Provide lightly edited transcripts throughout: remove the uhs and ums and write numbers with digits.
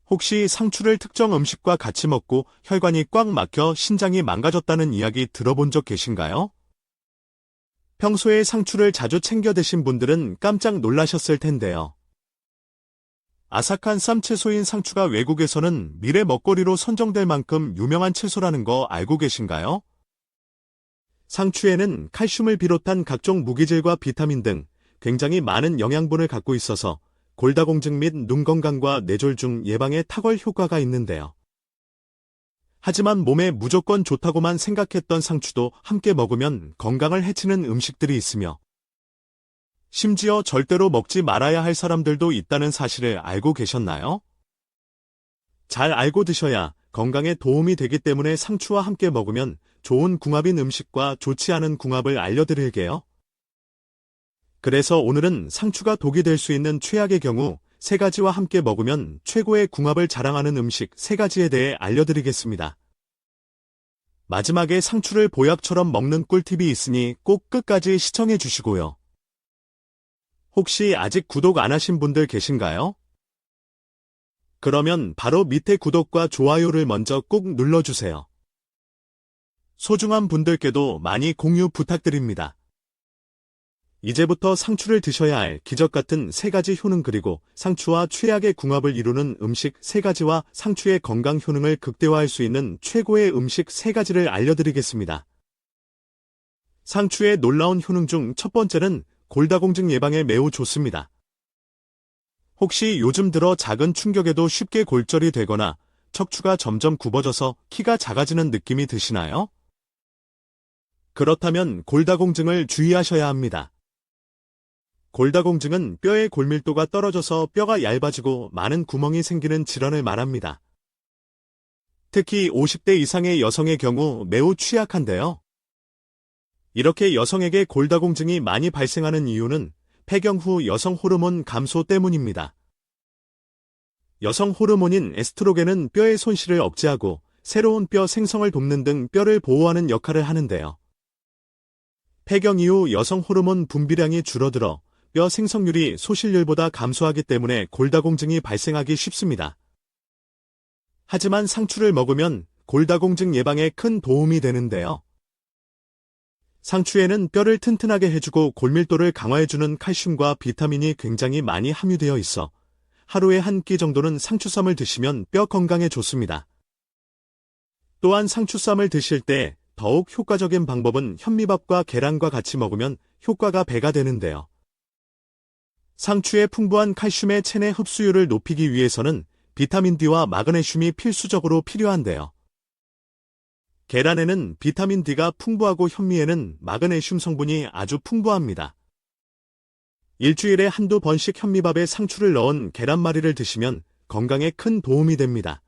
혹시 상추를 특정 음식과 같이 먹고 혈관이 꽉 막혀 신장이 망가졌다는 이야기 들어본 적 계신가요? 평소에 상추를 자주 챙겨 드신 분들은 깜짝 놀라셨을 텐데요. 아삭한 쌈채소인 상추가 외국에서는 미래 먹거리로 선정될 만큼 유명한 채소라는 거 알고 계신가요? 상추에는 칼슘을 비롯한 각종 무기질과 비타민 등 굉장히 많은 영양분을 갖고 있어서 골다공증 및 눈 건강과 뇌졸중 예방에 탁월 효과가 있는데요. 하지만 몸에 무조건 좋다고만 생각했던 상추도 함께 먹으면 건강을 해치는 음식들이 있으며 심지어 절대로 먹지 말아야 할 사람들도 있다는 사실을 알고 계셨나요? 잘 알고 드셔야 건강에 도움이 되기 때문에 상추와 함께 먹으면 좋은 궁합인 음식과 좋지 않은 궁합을 알려드릴게요. 그래서 오늘은 상추가 독이 될 수 있는 최악의 경우 3가지와 함께 먹으면 최고의 궁합을 자랑하는 음식 3가지에 대해 알려드리겠습니다. 마지막에 상추를 보약처럼 먹는 꿀팁이 있으니 꼭 끝까지 시청해 주시고요. 혹시 아직 구독 안 하신 분들 계신가요? 그러면 바로 밑에 구독과 좋아요를 먼저 꼭 눌러주세요. 소중한 분들께도 많이 공유 부탁드립니다. 이제부터 상추를 드셔야 할 기적 같은 3가지 효능 그리고 상추와 최악의 궁합을 이루는 음식 3가지와 상추의 건강 효능을 극대화할 수 있는 최고의 음식 3가지를 알려드리겠습니다. 상추의 놀라운 효능 중 첫 번째는 골다공증 예방에 매우 좋습니다. 혹시 요즘 들어 작은 충격에도 쉽게 골절이 되거나 척추가 점점 굽어져서 키가 작아지는 느낌이 드시나요? 그렇다면 골다공증을 주의하셔야 합니다. 골다공증은 뼈의 골밀도가 떨어져서 뼈가 얇아지고 많은 구멍이 생기는 질환을 말합니다. 특히 50대 이상의 여성의 경우 매우 취약한데요. 이렇게 여성에게 골다공증이 많이 발생하는 이유는 폐경 후 여성 호르몬 감소 때문입니다. 여성 호르몬인 에스트로겐은 뼈의 손실을 억제하고 새로운 뼈 생성을 돕는 등 뼈를 보호하는 역할을 하는데요. 폐경 이후 여성 호르몬 분비량이 줄어들어 뼈 생성률이 소실률보다 감소하기 때문에 골다공증이 발생하기 쉽습니다. 하지만 상추를 먹으면 골다공증 예방에 큰 도움이 되는데요. 상추에는 뼈를 튼튼하게 해주고 골밀도를 강화해주는 칼슘과 비타민이 굉장히 많이 함유되어 있어 하루에 한 끼 정도는 상추쌈을 드시면 뼈 건강에 좋습니다. 또한 상추쌈을 드실 때 더욱 효과적인 방법은 현미밥과 계란과 같이 먹으면 효과가 배가 되는데요. 상추의 풍부한 칼슘의 체내 흡수율을 높이기 위해서는 비타민 D와 마그네슘이 필수적으로 필요한데요. 계란에는 비타민 D가 풍부하고 현미에는 마그네슘 성분이 아주 풍부합니다. 일주일에 한두 번씩 현미밥에 상추를 넣은 계란말이를 드시면 건강에 큰 도움이 됩니다.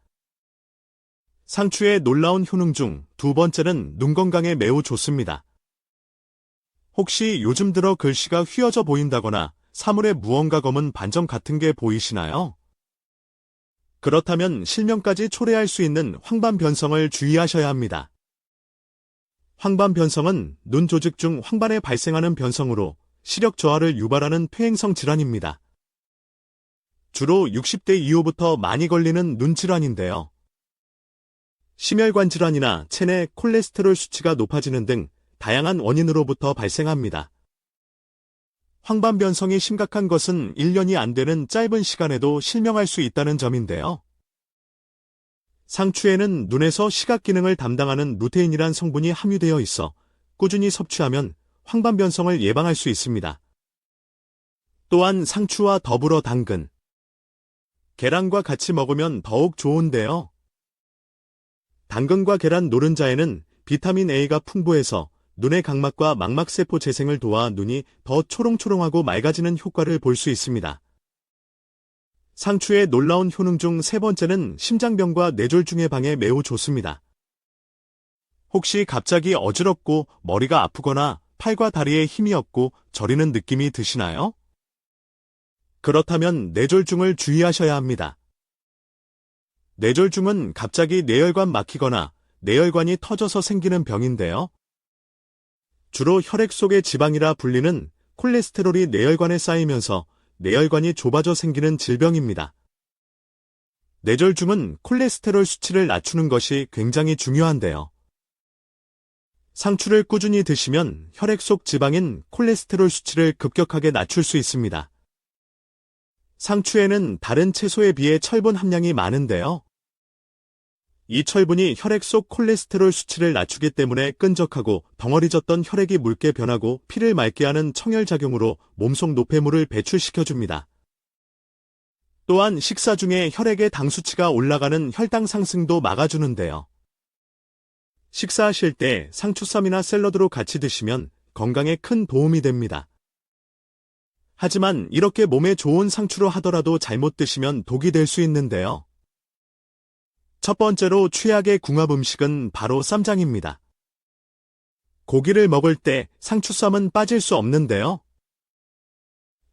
상추의 놀라운 효능 중 2번째는 눈 건강에 매우 좋습니다. 혹시 요즘 들어 글씨가 휘어져 보인다거나 사물에 무언가 검은 반점 같은 게 보이시나요? 그렇다면 실명까지 초래할 수 있는 황반변성을 주의하셔야 합니다. 황반변성은 눈 조직 중 황반에 발생하는 변성으로 시력 저하를 유발하는 퇴행성 질환입니다. 주로 60대 이후부터 많이 걸리는 눈 질환인데요. 심혈관 질환이나 체내 콜레스테롤 수치가 높아지는 등 다양한 원인으로부터 발생합니다. 황반변성이 심각한 것은 1년이 안 되는 짧은 시간에도 실명할 수 있다는 점인데요. 상추에는 눈에서 시각 기능을 담당하는 루테인이란 성분이 함유되어 있어 꾸준히 섭취하면 황반변성을 예방할 수 있습니다. 또한 상추와 더불어 당근, 계란과 같이 먹으면 더욱 좋은데요. 당근과 계란 노른자에는 비타민 A가 풍부해서 눈의 각막과 망막세포 재생을 도와 눈이 더 초롱초롱하고 맑아지는 효과를 볼 수 있습니다. 상추의 놀라운 효능 중 3번째는 심장병과 뇌졸중 예방에 매우 좋습니다. 혹시 갑자기 어지럽고 머리가 아프거나 팔과 다리에 힘이 없고 저리는 느낌이 드시나요? 그렇다면 뇌졸중을 주의하셔야 합니다. 뇌졸중은 갑자기 뇌혈관 막히거나 뇌혈관이 터져서 생기는 병인데요. 주로 혈액 속의 지방이라 불리는 콜레스테롤이 뇌혈관에 쌓이면서 뇌혈관이 좁아져 생기는 질병입니다. 뇌졸중은 콜레스테롤 수치를 낮추는 것이 굉장히 중요한데요. 상추를 꾸준히 드시면 혈액 속 지방인 콜레스테롤 수치를 급격하게 낮출 수 있습니다. 상추에는 다른 채소에 비해 철분 함량이 많은데요. 이 철분이 혈액 속 콜레스테롤 수치를 낮추기 때문에 끈적하고 덩어리졌던 혈액이 묽게 변하고 피를 맑게 하는 청혈작용으로 몸속 노폐물을 배출시켜줍니다. 또한 식사 중에 혈액의 당 수치가 올라가는 혈당 상승도 막아주는데요. 식사하실 때 상추쌈이나 샐러드로 같이 드시면 건강에 큰 도움이 됩니다. 하지만 이렇게 몸에 좋은 상추로 하더라도 잘못 드시면 독이 될 수 있는데요. 첫 번째로 최악의 궁합 음식은 바로 쌈장입니다. 고기를 먹을 때 상추쌈은 빠질 수 없는데요.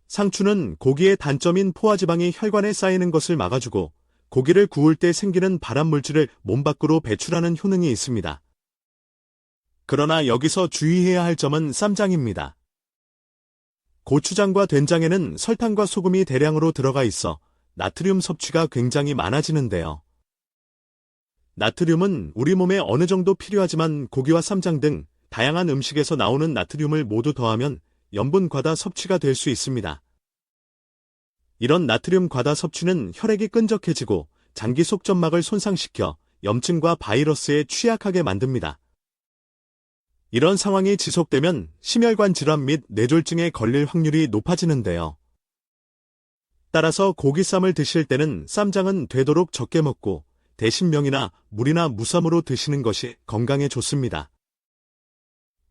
상추는 고기의 단점인 포화지방이 혈관에 쌓이는 것을 막아주고 고기를 구울 때 생기는 발암물질을 몸 밖으로 배출하는 효능이 있습니다. 그러나 여기서 주의해야 할 점은 쌈장입니다. 고추장과 된장에는 설탕과 소금이 대량으로 들어가 있어 나트륨 섭취가 굉장히 많아지는데요. 나트륨은 우리 몸에 어느 정도 필요하지만 고기와 쌈장 등 다양한 음식에서 나오는 나트륨을 모두 더하면 염분 과다 섭취가 될 수 있습니다. 이런 나트륨 과다 섭취는 혈액이 끈적해지고 장기 속점막을 손상시켜 염증과 바이러스에 취약하게 만듭니다. 이런 상황이 지속되면 심혈관 질환 및 뇌졸중에 걸릴 확률이 높아지는데요. 따라서 고기쌈을 드실 때는 쌈장은 되도록 적게 먹고 대신 명이나 물이나 무쌈으로 드시는 것이 건강에 좋습니다.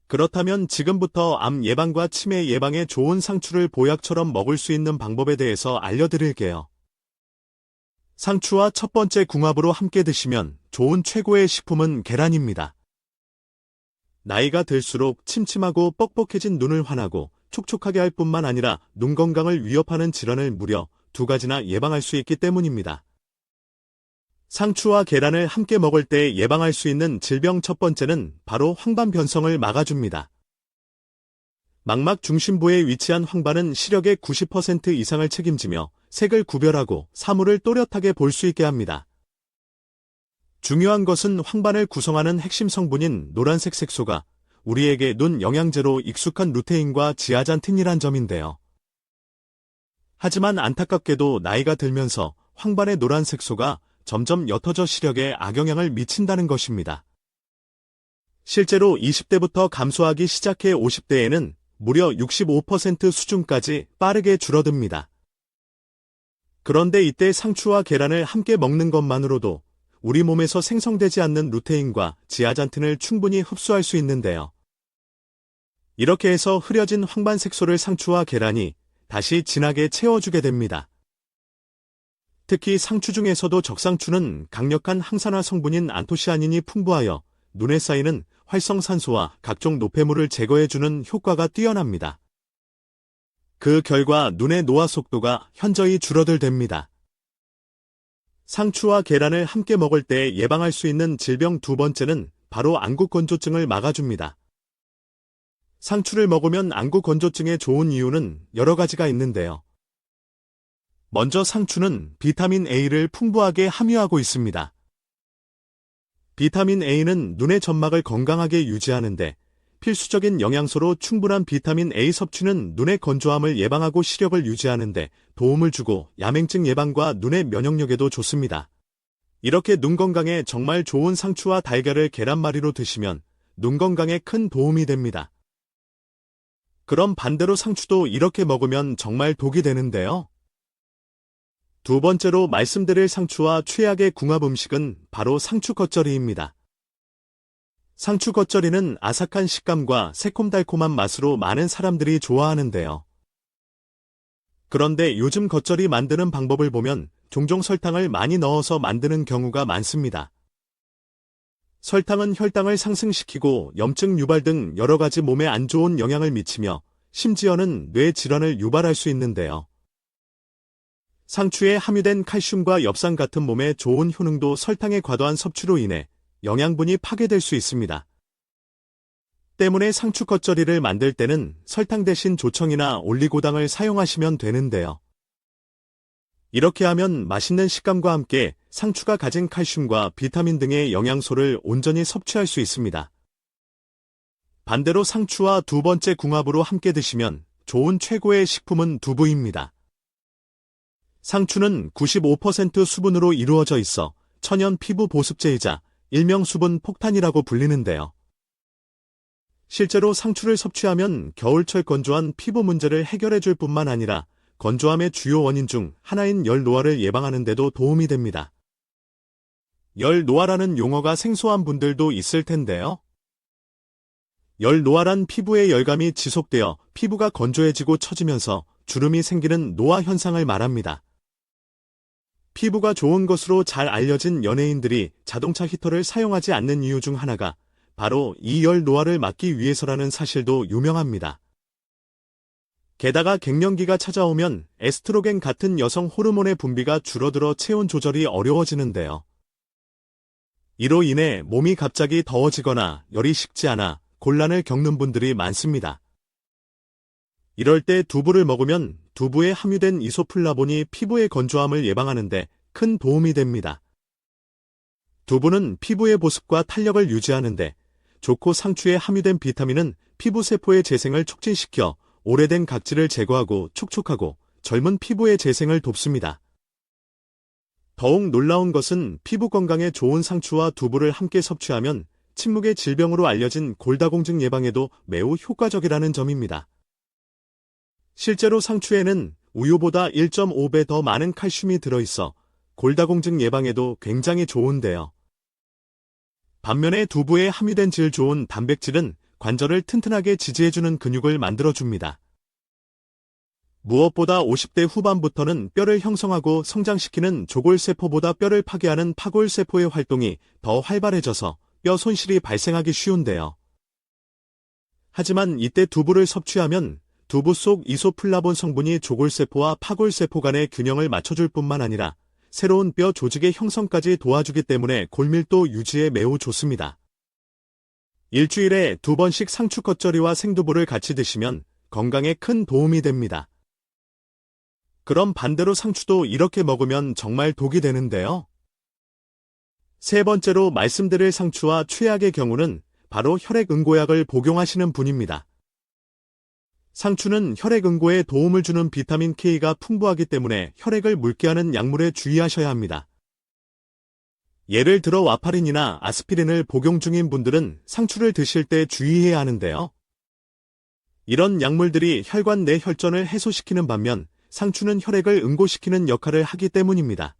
그렇다면 지금부터 암 예방과 치매 예방에 좋은 상추를 보약처럼 먹을 수 있는 방법에 대해서 알려드릴게요. 상추와 첫 번째 궁합으로 함께 드시면 좋은 최고의 식품은 계란입니다. 나이가 들수록 침침하고 뻑뻑해진 눈을 환하고 촉촉하게 할 뿐만 아니라 눈 건강을 위협하는 질환을 무려 2가지나 예방할 수 있기 때문입니다. 상추와 계란을 함께 먹을 때 예방할 수 있는 질병 첫 번째는 바로 황반 변성을 막아줍니다. 망막 중심부에 위치한 황반은 시력의 90% 이상을 책임지며 색을 구별하고 사물을 또렷하게 볼 수 있게 합니다. 중요한 것은 황반을 구성하는 핵심 성분인 노란색 색소가 우리에게 눈 영양제로 익숙한 루테인과 지아잔틴이란 점인데요. 하지만 안타깝게도 나이가 들면서 황반의 노란 색소가 점점 옅어져 시력에 악영향을 미친다는 것입니다. 실제로 20대부터 감소하기 시작해 50대에는 무려 65% 수준까지 빠르게 줄어듭니다. 그런데 이때 상추와 계란을 함께 먹는 것만으로도 우리 몸에서 생성되지 않는 루테인과 지아잔틴을 충분히 흡수할 수 있는데요. 이렇게 해서 흐려진 황반 색소를 상추와 계란이 다시 진하게 채워주게 됩니다. 특히 상추 중에서도 적상추는 강력한 항산화 성분인 안토시아닌이 풍부하여 눈에 쌓이는 활성산소와 각종 노폐물을 제거해주는 효과가 뛰어납니다. 그 결과 눈의 노화 속도가 현저히 줄어들됩니다. 상추와 계란을 함께 먹을 때 예방할 수 있는 질병 두 번째는 바로 안구건조증을 막아줍니다. 상추를 먹으면 안구건조증에 좋은 이유는 여러 가지가 있는데요. 먼저 상추는 비타민 A를 풍부하게 함유하고 있습니다. 비타민 A는 눈의 점막을 건강하게 유지하는데 필수적인 영양소로 충분한 비타민 A 섭취는 눈의 건조함을 예방하고 시력을 유지하는데 도움을 주고 야맹증 예방과 눈의 면역력에도 좋습니다. 이렇게 눈 건강에 정말 좋은 상추와 달걀을 계란말이로 드시면 눈 건강에 큰 도움이 됩니다. 그럼 반대로 상추도 이렇게 먹으면 정말 독이 되는데요. 두 번째로 말씀드릴 상추와 최악의 궁합 음식은 바로 상추 겉절이입니다. 상추 겉절이는 아삭한 식감과 새콤달콤한 맛으로 많은 사람들이 좋아하는데요. 그런데 요즘 겉절이 만드는 방법을 보면 종종 설탕을 많이 넣어서 만드는 경우가 많습니다. 설탕은 혈당을 상승시키고 염증 유발 등 여러 가지 몸에 안 좋은 영향을 미치며 심지어는 뇌 질환을 유발할 수 있는데요. 상추에 함유된 칼슘과 엽산 같은 몸에 좋은 효능도 설탕의 과도한 섭취로 인해 영양분이 파괴될 수 있습니다. 때문에 상추 겉절이를 만들 때는 설탕 대신 조청이나 올리고당을 사용하시면 되는데요. 이렇게 하면 맛있는 식감과 함께 상추가 가진 칼슘과 비타민 등의 영양소를 온전히 섭취할 수 있습니다. 반대로 상추와 두 번째 궁합으로 함께 드시면 좋은 최고의 식품은 두부입니다. 상추는 95% 수분으로 이루어져 있어 천연 피부 보습제이자 일명 수분 폭탄이라고 불리는데요. 실제로 상추를 섭취하면 겨울철 건조한 피부 문제를 해결해 줄 뿐만 아니라 건조함의 주요 원인 중 하나인 열 노화를 예방하는 데도 도움이 됩니다. 열 노화라는 용어가 생소한 분들도 있을 텐데요. 열 노화란 피부의 열감이 지속되어 피부가 건조해지고 처지면서 주름이 생기는 노화 현상을 말합니다. 피부가 좋은 것으로 잘 알려진 연예인들이 자동차 히터를 사용하지 않는 이유 중 하나가 바로 이 열 노화를 막기 위해서라는 사실도 유명합니다. 게다가 갱년기가 찾아오면 에스트로겐 같은 여성 호르몬의 분비가 줄어들어 체온 조절이 어려워지는데요. 이로 인해 몸이 갑자기 더워지거나 열이 식지 않아 곤란을 겪는 분들이 많습니다. 이럴 때 두부를 먹으면 두부에 함유된 이소플라본이 피부의 건조함을 예방하는 데 큰 도움이 됩니다. 두부는 피부의 보습과 탄력을 유지하는 데 좋고 상추에 함유된 비타민은 피부 세포의 재생을 촉진시켜 오래된 각질을 제거하고 촉촉하고 젊은 피부의 재생을 돕습니다. 더욱 놀라운 것은 피부 건강에 좋은 상추와 두부를 함께 섭취하면 침묵의 질병으로 알려진 골다공증 예방에도 매우 효과적이라는 점입니다. 실제로 상추에는 우유보다 1.5배 더 많은 칼슘이 들어있어 골다공증 예방에도 굉장히 좋은데요. 반면에 두부에 함유된 질 좋은 단백질은 관절을 튼튼하게 지지해주는 근육을 만들어줍니다. 무엇보다 50대 후반부터는 뼈를 형성하고 성장시키는 조골세포보다 뼈를 파괴하는 파골세포의 활동이 더 활발해져서 뼈 손실이 발생하기 쉬운데요. 하지만 이때 두부를 섭취하면 두부 속 이소플라본 성분이 조골세포와 파골세포 간의 균형을 맞춰줄 뿐만 아니라 새로운 뼈 조직의 형성까지 도와주기 때문에 골밀도 유지에 매우 좋습니다. 일주일에 2번씩 상추 겉절이와 생두부를 같이 드시면 건강에 큰 도움이 됩니다. 그럼 반대로 상추도 이렇게 먹으면 정말 독이 되는데요. 세 번째로 말씀드릴 상추와 최악의 경우는 바로 혈액응고약을 복용하시는 분입니다. 상추는 혈액응고에 도움을 주는 비타민 K가 풍부하기 때문에 혈액을 묽게 하는 약물에 주의하셔야 합니다. 예를 들어 와파린이나 아스피린을 복용 중인 분들은 상추를 드실 때 주의해야 하는데요. 이런 약물들이 혈관 내 혈전을 해소시키는 반면 상추는 혈액을 응고시키는 역할을 하기 때문입니다.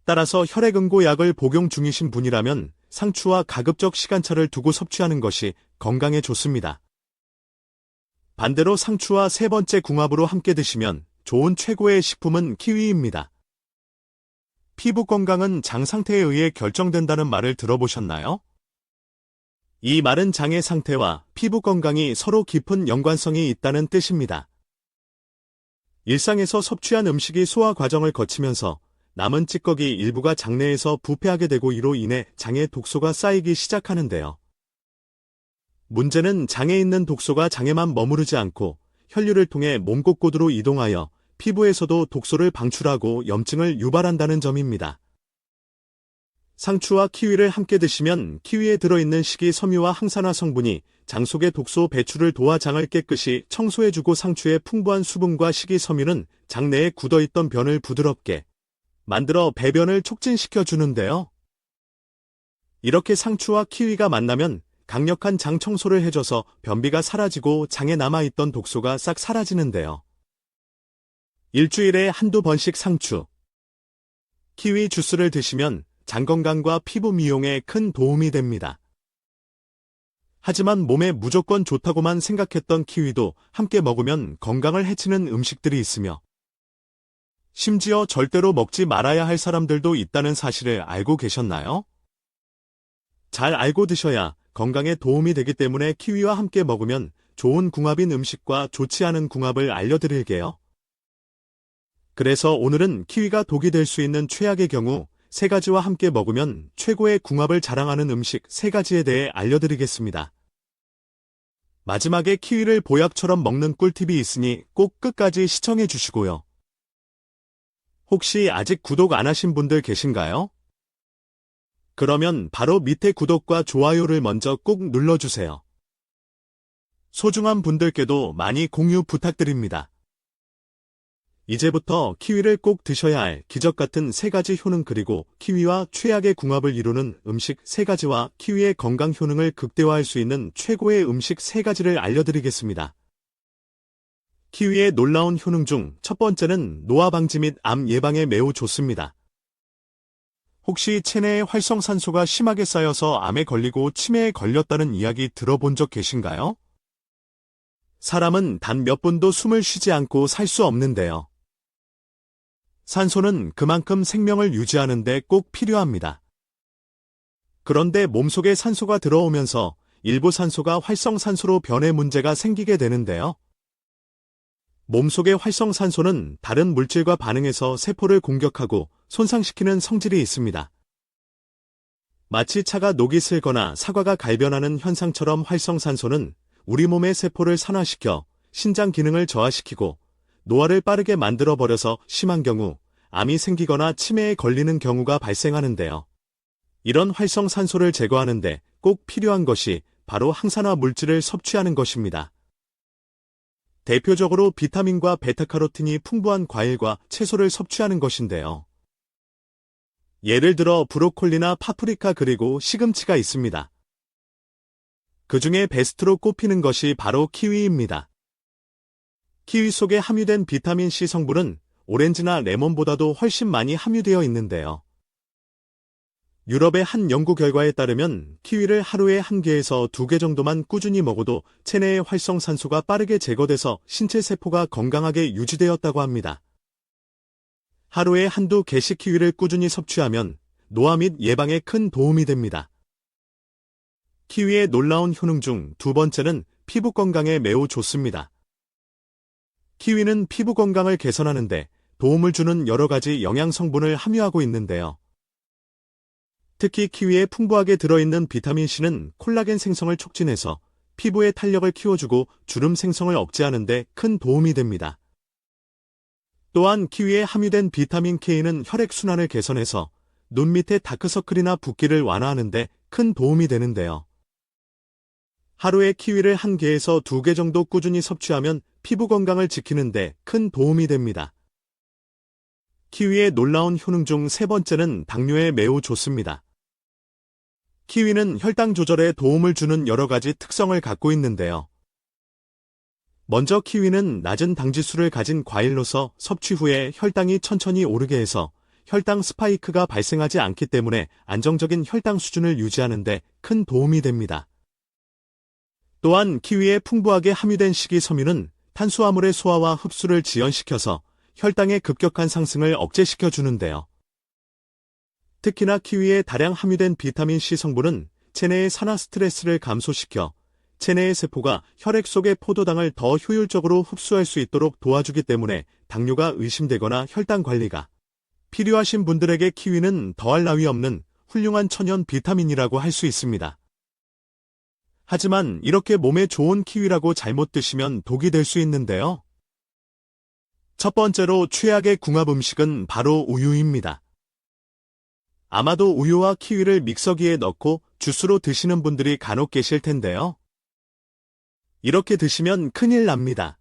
따라서 혈액응고약을 복용 중이신 분이라면 상추와 가급적 시간차를 두고 섭취하는 것이 건강에 좋습니다. 반대로 상추와 세 번째 궁합으로 함께 드시면 좋은 최고의 식품은 키위입니다. 피부 건강은 장 상태에 의해 결정된다는 말을 들어보셨나요? 이 말은 장의 상태와 피부 건강이 서로 깊은 연관성이 있다는 뜻입니다. 일상에서 섭취한 음식이 소화 과정을 거치면서 남은 찌꺼기 일부가 장내에서 부패하게 되고 이로 인해 장에 독소가 쌓이기 시작하는데요. 문제는 장에 있는 독소가 장에만 머무르지 않고 혈류를 통해 몸 곳곳으로 이동하여 피부에서도 독소를 방출하고 염증을 유발한다는 점입니다. 상추와 키위를 함께 드시면 키위에 들어있는 식이섬유와 항산화 성분이 장 속의 독소 배출을 도와 장을 깨끗이 청소해주고 상추의 풍부한 수분과 식이섬유는 장 내에 굳어있던 변을 부드럽게 만들어 배변을 촉진시켜 주는데요. 이렇게 상추와 키위가 만나면 강력한 장 청소를 해줘서 변비가 사라지고 장에 남아있던 독소가 싹 사라지는데요. 일주일에 한두 번씩 상추, 키위 주스를 드시면 장 건강과 피부 미용에 큰 도움이 됩니다. 하지만 몸에 무조건 좋다고만 생각했던 키위도 함께 먹으면 건강을 해치는 음식들이 있으며 심지어 절대로 먹지 말아야 할 사람들도 있다는 사실을 알고 계셨나요? 잘 알고 드셔야 건강에 도움이 되기 때문에 키위와 함께 먹으면 좋은 궁합인 음식과 좋지 않은 궁합을 알려드릴게요. 그래서 오늘은 키위가 독이 될 수 있는 최악의 경우 3가지와 함께 먹으면 최고의 궁합을 자랑하는 음식 3가지에 대해 알려드리겠습니다. 마지막에 키위를 보약처럼 먹는 꿀팁이 있으니 꼭 끝까지 시청해 주시고요. 혹시 아직 구독 안 하신 분들 계신가요? 그러면 바로 밑에 구독과 좋아요를 먼저 꾹 눌러주세요. 소중한 분들께도 많이 공유 부탁드립니다. 이제부터 키위를 꼭 드셔야 할 기적 같은 3가지 효능 그리고 키위와 최악의 궁합을 이루는 음식 3가지와 키위의 건강 효능을 극대화할 수 있는 최고의 음식 3가지를 알려드리겠습니다. 키위의 놀라운 효능 중 첫 번째는 노화 방지 및 암 예방에 매우 좋습니다. 혹시 체내에 활성산소가 심하게 쌓여서 암에 걸리고 치매에 걸렸다는 이야기 들어본 적 계신가요? 사람은 단 몇 분도 숨을 쉬지 않고 살 수 없는데요. 산소는 그만큼 생명을 유지하는 데 꼭 필요합니다. 그런데 몸속에 산소가 들어오면서 일부 산소가 활성산소로 변해 문제가 생기게 되는데요. 몸속의 활성산소는 다른 물질과 반응해서 세포를 공격하고 손상시키는 성질이 있습니다. 마치 차가 녹이 슬거나 사과가 갈변하는 현상처럼 활성산소는 우리 몸의 세포를 산화시켜 신장 기능을 저하시키고 노화를 빠르게 만들어버려서 심한 경우 암이 생기거나 치매에 걸리는 경우가 발생하는데요. 이런 활성산소를 제거하는데 꼭 필요한 것이 바로 항산화 물질을 섭취하는 것입니다. 대표적으로 비타민과 베타카로틴이 풍부한 과일과 채소를 섭취하는 것인데요. 예를 들어 브로콜리나 파프리카 그리고 시금치가 있습니다. 그 중에 베스트로 꼽히는 것이 바로 키위입니다. 키위 속에 함유된 비타민C 성분은 오렌지나 레몬보다도 훨씬 많이 함유되어 있는데요. 유럽의 한 연구 결과에 따르면 키위를 하루에 1개에서 2개 정도만 꾸준히 먹어도 체내의 활성산소가 빠르게 제거돼서 신체 세포가 건강하게 유지되었다고 합니다. 하루에 1~2개씩 키위를 꾸준히 섭취하면 노화 및 예방에 큰 도움이 됩니다. 키위의 놀라운 효능 중 2번째는 피부 건강에 매우 좋습니다. 키위는 피부 건강을 개선하는 데 도움을 주는 여러 가지 영양 성분을 함유하고 있는데요. 특히 키위에 풍부하게 들어있는 비타민C는 콜라겐 생성을 촉진해서 피부의 탄력을 키워주고 주름 생성을 억제하는 데 큰 도움이 됩니다. 또한 키위에 함유된 비타민 K는 혈액순환을 개선해서 눈 밑의 다크서클이나 붓기를 완화하는 데 큰 도움이 되는데요. 하루에 키위를 1개에서 2개 정도 꾸준히 섭취하면 피부 건강을 지키는 데 큰 도움이 됩니다. 키위의 놀라운 효능 중 3번째는 당뇨에 매우 좋습니다. 키위는 혈당 조절에 도움을 주는 여러 가지 특성을 갖고 있는데요. 먼저 키위는 낮은 당지수를 가진 과일로서 섭취 후에 혈당이 천천히 오르게 해서 혈당 스파이크가 발생하지 않기 때문에 안정적인 혈당 수준을 유지하는 데 큰 도움이 됩니다. 또한 키위에 풍부하게 함유된 식이섬유는 탄수화물의 소화와 흡수를 지연시켜서 혈당의 급격한 상승을 억제시켜 주는데요. 특히나 키위에 다량 함유된 비타민C 성분은 체내의 산화 스트레스를 감소시켜 체내의 세포가 혈액 속의 포도당을 더 효율적으로 흡수할 수 있도록 도와주기 때문에 당뇨가 의심되거나 혈당 관리가 필요하신 분들에게 키위는 더할 나위 없는 훌륭한 천연 비타민이라고 할 수 있습니다. 하지만 이렇게 몸에 좋은 키위라고 잘못 드시면 독이 될 수 있는데요. 첫 번째로 최악의 궁합 음식은 바로 우유입니다. 아마도 우유와 키위를 믹서기에 넣고 주스로 드시는 분들이 간혹 계실 텐데요. 이렇게 드시면 큰일 납니다.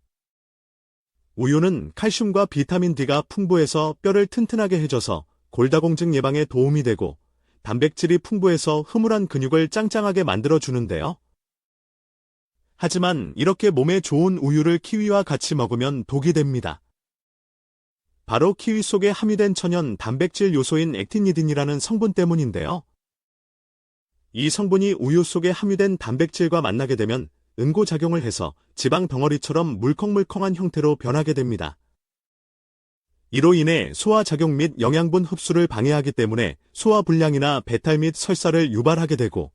우유는 칼슘과 비타민 D가 풍부해서 뼈를 튼튼하게 해줘서 골다공증 예방에 도움이 되고 단백질이 풍부해서 흐물한 근육을 짱짱하게 만들어주는데요. 하지만 이렇게 몸에 좋은 우유를 키위와 같이 먹으면 독이 됩니다. 바로 키위 속에 함유된 천연 단백질 요소인 액티니딘이라는 성분 때문인데요. 이 성분이 우유 속에 함유된 단백질과 만나게 되면 응고작용을 해서 지방 덩어리처럼 물컹물컹한 형태로 변하게 됩니다. 이로 인해 소화작용 및 영양분 흡수를 방해하기 때문에 소화불량이나 배탈 및 설사를 유발하게 되고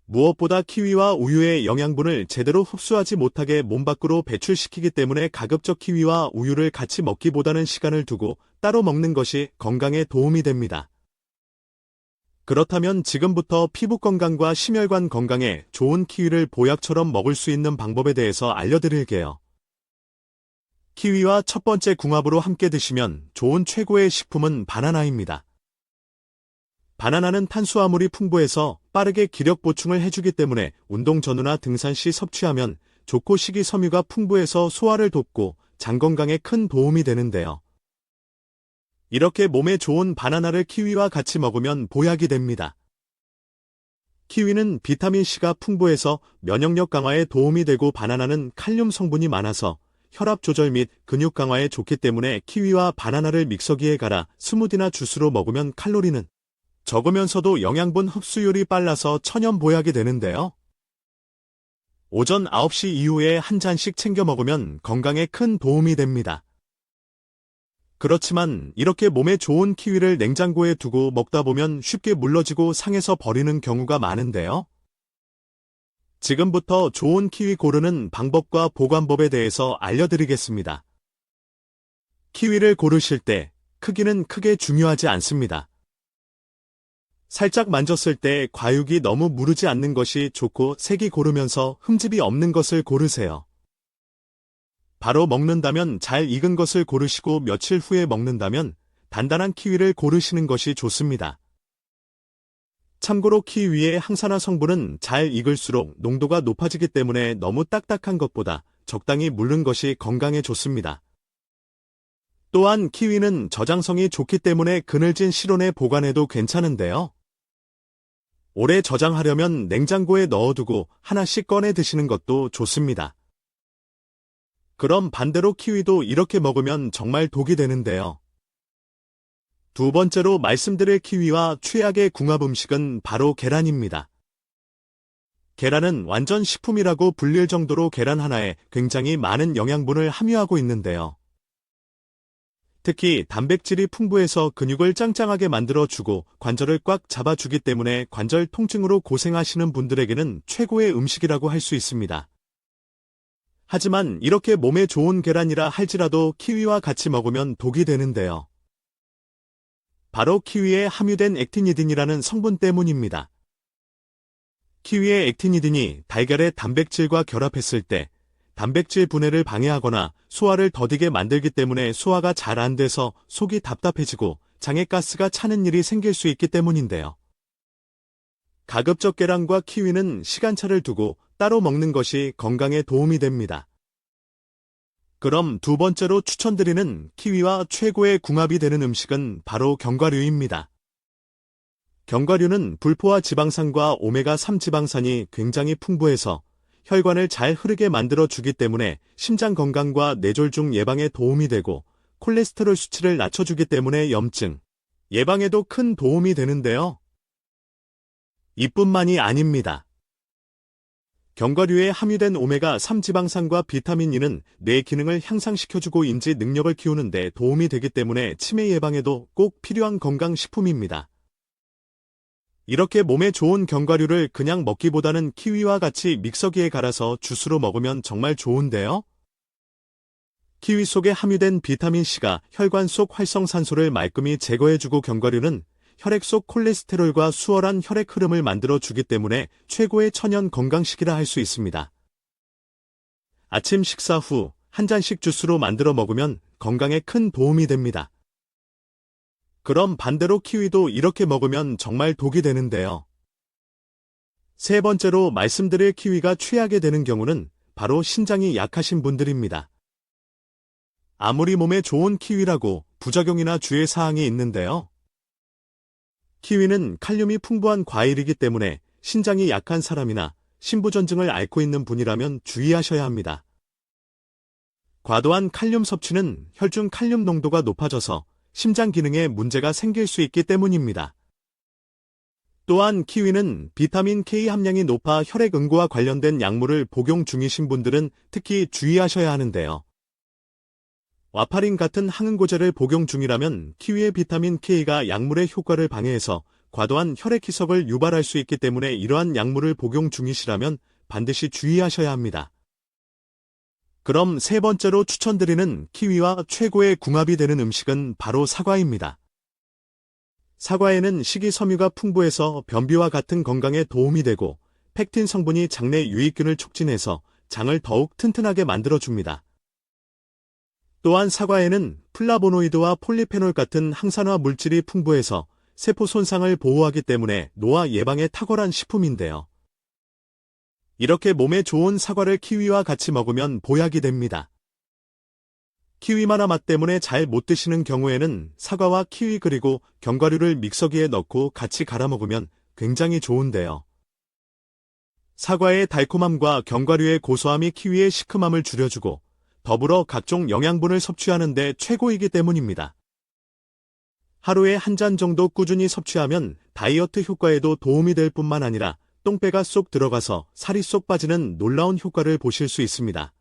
무엇보다 키위와 우유의 영양분을 제대로 흡수하지 못하게 몸 밖으로 배출시키기 때문에 가급적 키위와 우유를 같이 먹기보다는 시간을 두고 따로 먹는 것이 건강에 도움이 됩니다. 그렇다면 지금부터 피부 건강과 심혈관 건강에 좋은 키위를 보약처럼 먹을 수 있는 방법에 대해서 알려드릴게요. 키위와 첫 번째 궁합으로 함께 드시면 좋은 최고의 식품은 바나나입니다. 바나나는 탄수화물이 풍부해서 빠르게 기력 보충을 해주기 때문에 운동 전후나 등산 시 섭취하면 좋고 식이섬유가 풍부해서 소화를 돕고 장 건강에 큰 도움이 되는데요. 이렇게 몸에 좋은 바나나를 키위와 같이 먹으면 보약이 됩니다. 키위는 비타민C가 풍부해서 면역력 강화에 도움이 되고 바나나는 칼륨 성분이 많아서 혈압 조절 및 근육 강화에 좋기 때문에 키위와 바나나를 믹서기에 갈아 스무디나 주스로 먹으면 칼로리는 적으면서도 영양분 흡수율이 빨라서 천연 보약이 되는데요. 오전 9시 이후에 한 잔씩 챙겨 먹으면 건강에 큰 도움이 됩니다. 그렇지만 이렇게 몸에 좋은 키위를 냉장고에 두고 먹다 보면 쉽게 물러지고 상해서 버리는 경우가 많은데요. 지금부터 좋은 키위 고르는 방법과 보관법에 대해서 알려드리겠습니다. 키위를 고르실 때 크기는 크게 중요하지 않습니다. 살짝 만졌을 때 과육이 너무 무르지 않는 것이 좋고 색이 고르면서 흠집이 없는 것을 고르세요. 바로 먹는다면 잘 익은 것을 고르시고 며칠 후에 먹는다면 단단한 키위를 고르시는 것이 좋습니다. 참고로 키위의 항산화 성분은 잘 익을수록 농도가 높아지기 때문에 너무 딱딱한 것보다 적당히 물른 것이 건강에 좋습니다. 또한 키위는 저장성이 좋기 때문에 그늘진 실온에 보관해도 괜찮은데요. 오래 저장하려면 냉장고에 넣어두고 하나씩 꺼내 드시는 것도 좋습니다. 그럼 반대로 키위도 이렇게 먹으면 정말 독이 되는데요. 두 번째로 말씀드릴 키위와 최악의 궁합 음식은 바로 계란입니다. 계란은 완전 식품이라고 불릴 정도로 계란 하나에 굉장히 많은 영양분을 함유하고 있는데요. 특히 단백질이 풍부해서 근육을 짱짱하게 만들어주고 관절을 꽉 잡아주기 때문에 관절 통증으로 고생하시는 분들에게는 최고의 음식이라고 할 수 있습니다. 하지만 이렇게 몸에 좋은 계란이라 할지라도 키위와 같이 먹으면 독이 되는데요. 바로 키위에 함유된 액티니딘이라는 성분 때문입니다. 키위의 액티니딘이 달걀의 단백질과 결합했을 때 단백질 분해를 방해하거나 소화를 더디게 만들기 때문에 소화가 잘 안 돼서 속이 답답해지고 장에 가스가 차는 일이 생길 수 있기 때문인데요. 가급적 계란과 키위는 시간차를 두고 따로 먹는 것이 건강에 도움이 됩니다. 그럼 두 번째로 추천드리는 키위와 최고의 궁합이 되는 음식은 바로 견과류입니다. 견과류는 불포화 지방산과 오메가3 지방산이 굉장히 풍부해서 혈관을 잘 흐르게 만들어주기 때문에 심장 건강과 뇌졸중 예방에 도움이 되고 콜레스테롤 수치를 낮춰주기 때문에 염증 예방에도 큰 도움이 되는데요. 이뿐만이 아닙니다. 견과류에 함유된 오메가3 지방산과 비타민 E는 뇌 기능을 향상시켜주고 인지 능력을 키우는 데 도움이 되기 때문에 치매 예방에도 꼭 필요한 건강식품입니다. 이렇게 몸에 좋은 견과류를 그냥 먹기보다는 키위와 같이 믹서기에 갈아서 주스로 먹으면 정말 좋은데요. 키위 속에 함유된 비타민C가 혈관 속 활성산소를 말끔히 제거해주고 견과류는 혈액 속 콜레스테롤과 수월한 혈액 흐름을 만들어주기 때문에 최고의 천연 건강식이라 할 수 있습니다. 아침 식사 후 한 잔씩 주스로 만들어 먹으면 건강에 큰 도움이 됩니다. 그럼 반대로 키위도 이렇게 먹으면 정말 독이 되는데요. 세 번째로 말씀드릴 키위가 최악이 되는 경우는 바로 신장이 약하신 분들입니다. 아무리 몸에 좋은 키위라고 부작용이나 주의사항이 있는데요. 키위는 칼륨이 풍부한 과일이기 때문에 신장이 약한 사람이나 신부전증을 앓고 있는 분이라면 주의하셔야 합니다. 과도한 칼륨 섭취는 혈중 칼륨 농도가 높아져서 심장 기능에 문제가 생길 수 있기 때문입니다. 또한 키위는 비타민 K 함량이 높아 혈액 응고와 관련된 약물을 복용 중이신 분들은 특히 주의하셔야 하는데요. 와파린 같은 항응고제를 복용 중이라면 키위의 비타민 K가 약물의 효과를 방해해서 과도한 혈액 희석을 유발할 수 있기 때문에 이러한 약물을 복용 중이시라면 반드시 주의하셔야 합니다. 그럼 세 번째로 추천드리는 키위와 최고의 궁합이 되는 음식은 바로 사과입니다. 사과에는 식이섬유가 풍부해서 변비와 같은 건강에 도움이 되고 팩틴 성분이 장내 유익균을 촉진해서 장을 더욱 튼튼하게 만들어줍니다. 또한 사과에는 플라보노이드와 폴리페놀 같은 항산화 물질이 풍부해서 세포 손상을 보호하기 때문에 노화 예방에 탁월한 식품인데요. 이렇게 몸에 좋은 사과를 키위와 같이 먹으면 보약이 됩니다. 키위마나 맛 때문에 잘 못 드시는 경우에는 사과와 키위 그리고 견과류를 믹서기에 넣고 같이 갈아 먹으면 굉장히 좋은데요. 사과의 달콤함과 견과류의 고소함이 키위의 시큼함을 줄여주고 더불어 각종 영양분을 섭취하는 데 최고이기 때문입니다. 하루에 한 잔 정도 꾸준히 섭취하면 다이어트 효과에도 도움이 될 뿐만 아니라 똥배가 쏙 들어가서 살이 쏙 빠지는 놀라운 효과를 보실 수 있습니다.